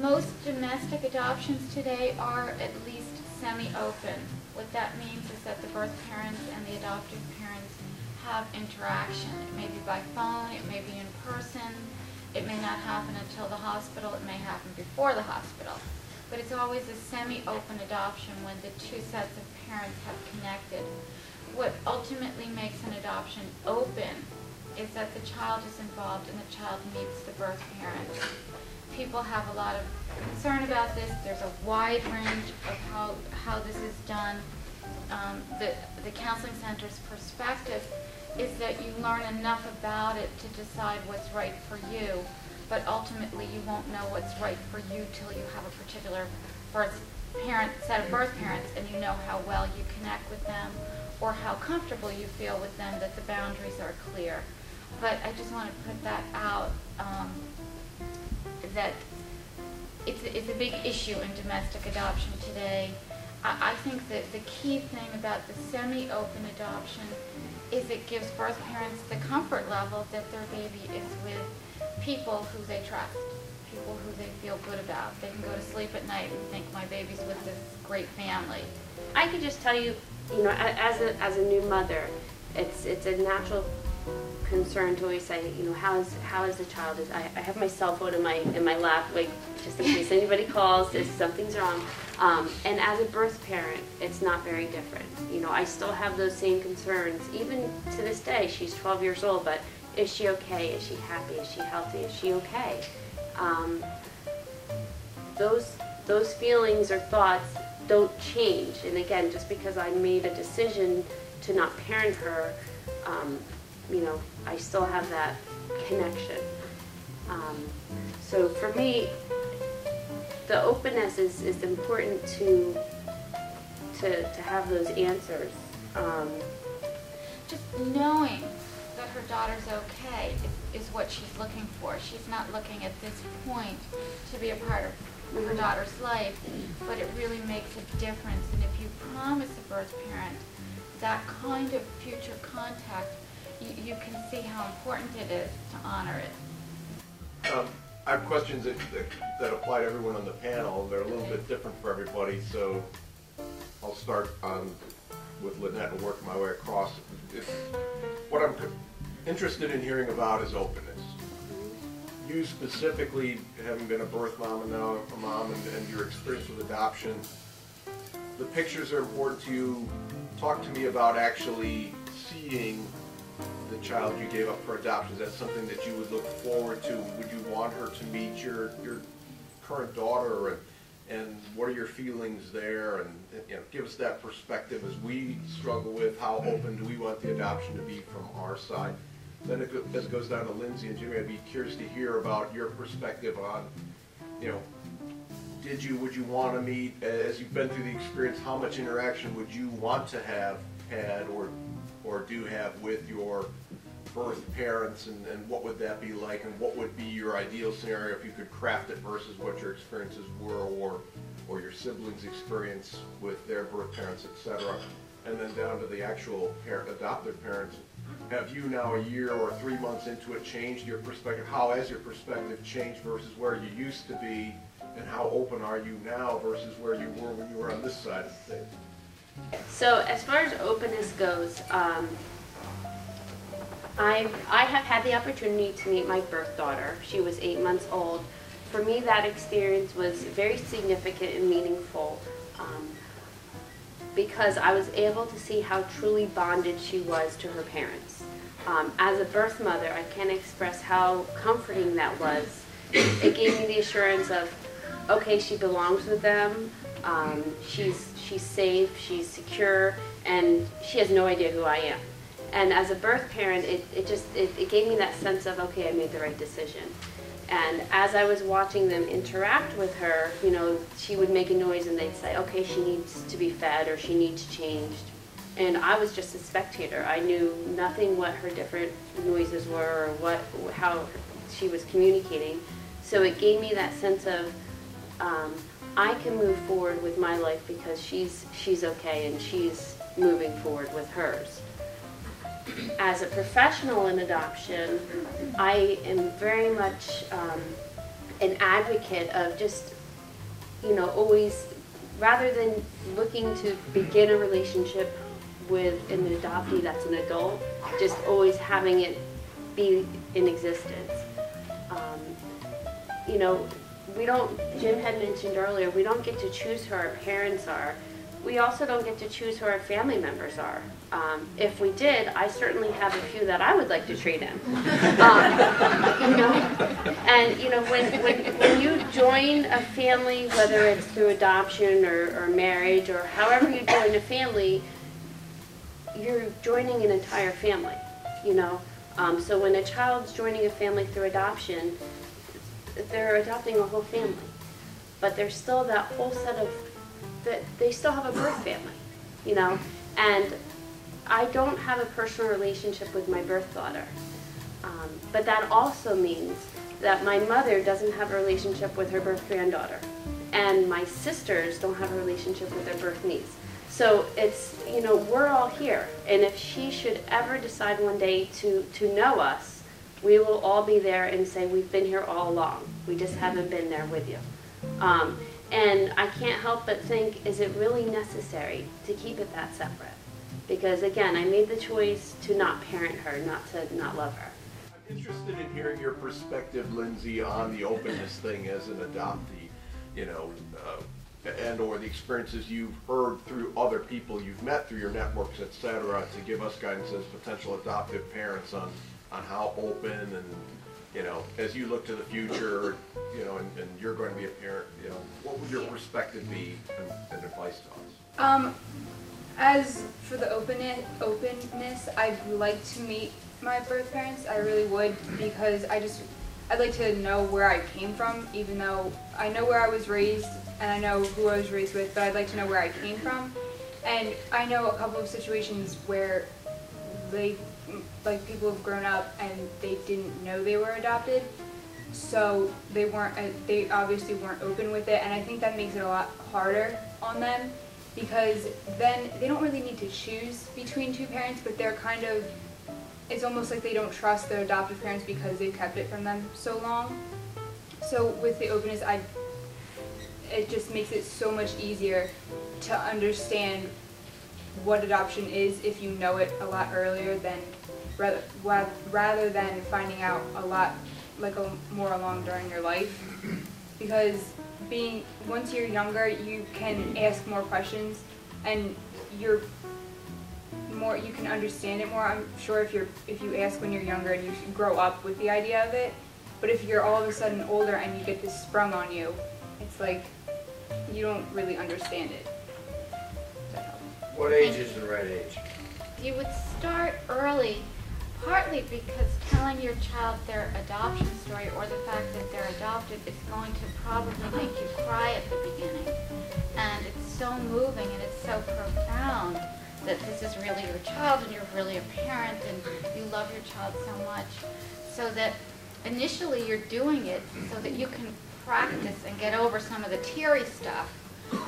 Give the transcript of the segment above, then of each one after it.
most domestic adoptions today are at least semi-open. What that means is that the birth parents and the adoptive parents have interaction. It may be by phone, it may be in person, it may not happen until the hospital, it may happen before the hospital. But it's always a semi-open adoption when the two sets of parents have connected. What ultimately makes an adoption open is that the child is involved and the child meets the birth parent. People have a lot of concern about this. There's a wide range of how this is done. The counseling center's perspective is that you learn enough about it to decide what's right for you, but ultimately you won't know what's right for you till you have a particular set of birth parents and you know how well you connect with them or how comfortable you feel with them, that the boundaries are clear. But I just want to put that out, that it's a big issue in domestic adoption today. I think that the key thing about the semi-open adoption is it gives birth parents the comfort level that their baby is with people who they trust, people who they feel good about. They can go to sleep at night and think, my baby's with this great family. I could just tell you, as a new mother, it's a natural concern to always say, how is the child? I have my cell phone in my lap, like just in case anybody calls, if something's wrong. And as a birth parent, it's not very different. I still have those same concerns, even to this day. She's 12 years old, but is she okay? Is she happy? Is she healthy? Is she okay? Those feelings or thoughts don't change. And again, just because I made a decision to not parent her, I still have that connection. So for me, the openness is important to have those answers. Just knowing that her daughter's okay is what she's looking for. She's not looking at this point to be a part of her daughter's life, but it really makes a difference. And if you promise a birth parent that kind of future contact, you can see how important it is to honor it. I have questions that apply to everyone on the panel. They're a little bit different for everybody, so I'll start with Lynette and work my way across. What I'm interested in hearing about is openness. You specifically, having been a birth mom and now a mom, and your experience with adoption, the pictures are important to you. Talk to me about actually seeing the child you gave up for adoption. Is that something that you would look forward to? Would you want her to meet your current daughter, and what are your feelings there? And give us that perspective as we struggle with how open do we want the adoption to be from our side. Then as it goes down to Lindsay and Jimmy, I'd be curious to hear about your perspective on, would you want to meet, as you've been through the experience, how much interaction would you want to have had or do have with your birth parents, and what would that be like, and what would be your ideal scenario if you could craft it versus what your experiences were, or your siblings' experience with their birth parents, etc. And then down to the actual adoptive parents. Have you now, a year or 3 months into it, changed your perspective? How has your perspective changed versus where you used to be, and how open are you now versus where you were when you were on this side of things? So as far as openness goes, I have had the opportunity to meet my birth daughter. She was 8 months old. For me, that experience was very significant and meaningful because I was able to see how truly bonded she was to her parents. As a birth mother, I can't express how comforting that was. It gave me the assurance of, okay, she belongs with them. She's safe, she's secure, and she has no idea who I am. And as a birth parent, it gave me that sense of, okay, I made the right decision. And as I was watching them interact with her, she would make a noise and they'd say, okay, she needs to be fed or she needs changed. And I was just a spectator. I knew nothing what her different noises were or how she was communicating. So it gave me that sense of, I can move forward with my life because she's okay and she's moving forward with hers. As a professional in adoption, I am very much an advocate of just, always, rather than looking to begin a relationship with an adoptee that's an adult, just always having it be in existence. Jim had mentioned earlier, we don't get to choose who our parents are. We also don't get to choose who our family members are. If we did, I certainly have a few that I would like to trade in. When you join a family, whether it's through adoption or marriage or however you join a family, you're joining an entire family, So when a child's joining a family through adoption, they're adopting a whole family. But there's still that whole set of, they still have a birth family, And I don't have a personal relationship with my birth daughter. But that also means that my mother doesn't have a relationship with her birth granddaughter. And my sisters don't have a relationship with their birth niece. So it's, we're all here. And if she should ever decide one day to know us, we will all be there and say, we've been here all along. We just haven't been there with you. And I can't help but think, is it really necessary to keep it that separate? Because again, I made the choice to not parent her, not to not love her. I'm interested in hearing your perspective, Lindsay, on the openness thing as an adoptee, and or the experiences you've heard through other people you've met through your networks, etc., to give us guidance as potential adoptive parents on how open and, as you look to the future, and you're going to be a parent, what would your perspective be and advice to us? As for the openness, I'd like to meet my birth parents. I really would, because I'd like to know where I came from, even though I know where I was raised and I know who I was raised with, but I'd like to know where I came from. And I know a couple of situations where people have grown up and they didn't know they were adopted, so they obviously weren't open with it, and I think that makes it a lot harder on them, because then they don't really need to choose between two parents, but it's almost like they don't trust their adoptive parents because they've kept it from them so long. So with the openness, it just makes it so much easier to understand what adoption is if you know it a lot earlier than rather than finding out a lot more along during your life. Because once you're younger, you can ask more questions and you can understand it more. I'm sure if you ask when you're younger and you grow up with the idea of it, but if you're all of a sudden older and you get this sprung on you, it's like you don't really understand it. What age is the right age? You would start early, partly because telling your child their adoption story or the fact that they're adopted is going to probably make you cry at the beginning. And it's so moving and it's so profound that this is really your child and you're really a parent and you love your child so much. So that initially you're doing it so that you can practice and get over some of the teary stuff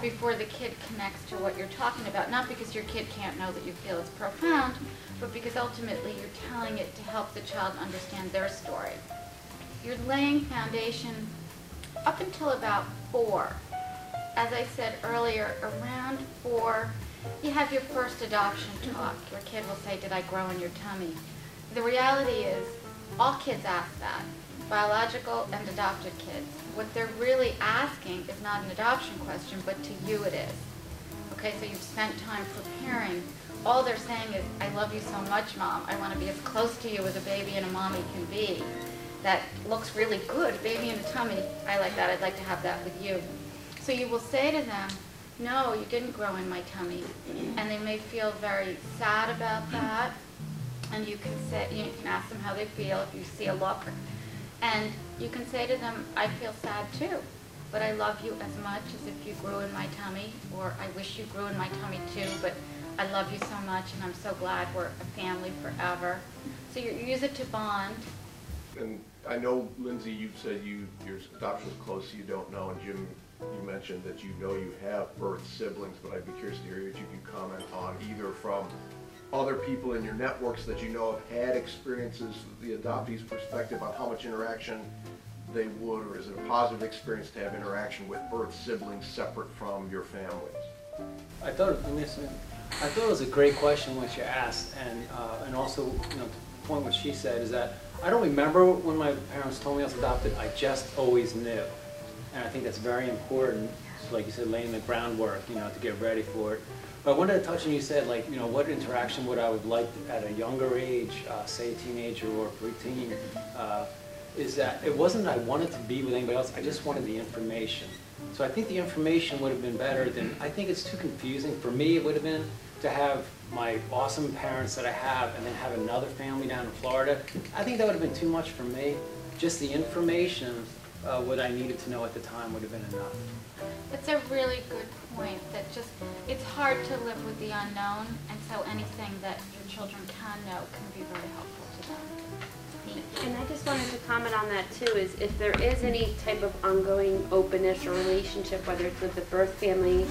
before the kid connects to what you're talking about. Not because your kid can't know that you feel it's profound, but because ultimately you're telling it to help the child understand their story. You're laying foundation up until about 4. As I said earlier, around 4, you have your first adoption talk. Your kid will say, "Did I grow in your tummy?" The reality is, all kids ask that, biological and adopted kids. What they're really asking is not an adoption question, but to you it is. Okay, so you've spent time preparing. All they're saying is, "I love you so much, Mom. I want to be as close to you as a baby and a mommy can be. That looks really good, baby in a tummy. I like that. I'd like to have that with you." So you will say to them, "No, you didn't grow in my tummy." And they may feel very sad about that. And you can ask them how they feel if you see a look. And you can say to them, "I feel sad too, but I love you as much as if you grew in my tummy," or "I wish you grew in my tummy too, but I love you so much and I'm so glad we're a family forever." So you use it to bond. And I know, Lindsay, you said your adoption is close, so you don't know, and Jim, you mentioned that you know you have birth siblings, but I'd be curious to hear what you can comment on, either from other people in your networks that you know have had experiences, the adoptee's perspective on how much interaction they would, or is it a positive experience to have interaction with birth siblings separate from your families? I thought it was a great question what you asked, and also, you know, the point what she said is that I don't remember when my parents told me I was adopted. I just always knew, and I think that's very important. So like you said, laying the groundwork, you know, to get ready for it. But I wanted to touch on, you said, like, you know, what interaction would I would like at a younger age, say a teenager or preteen, is that it wasn't that I wanted to be with anybody else, I just wanted the information. So I think the information would have been better than, I think it's too confusing. For me, it would have been to have my awesome parents that I have and then have another family down in Florida. I think that would have been too much for me. Just the information, what I needed to know at the time would have been enough. It's a really good point that just, it's hard to live with the unknown, and so anything that your children can know can be very helpful to them. And I just wanted to comment on that too, is if there is any type of ongoing openness or relationship, whether it's with the birth family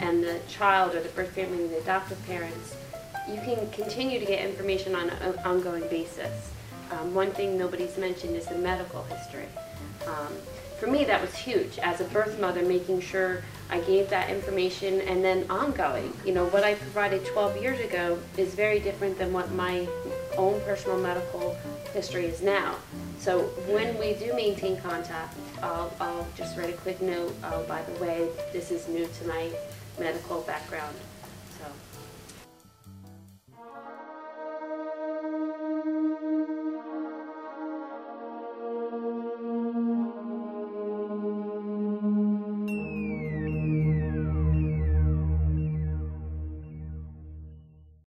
and the child, or the birth family and the adoptive parents, you can continue to get information on an ongoing basis. One thing nobody's mentioned is the medical history. For me, that was huge. As a birth mother, making sure I gave that information, and then ongoing. You know, what I provided 12 years ago is very different than what my own personal medical history is now. So when we do maintain contact, I'll just write a quick note, by the way, this is new to my medical background.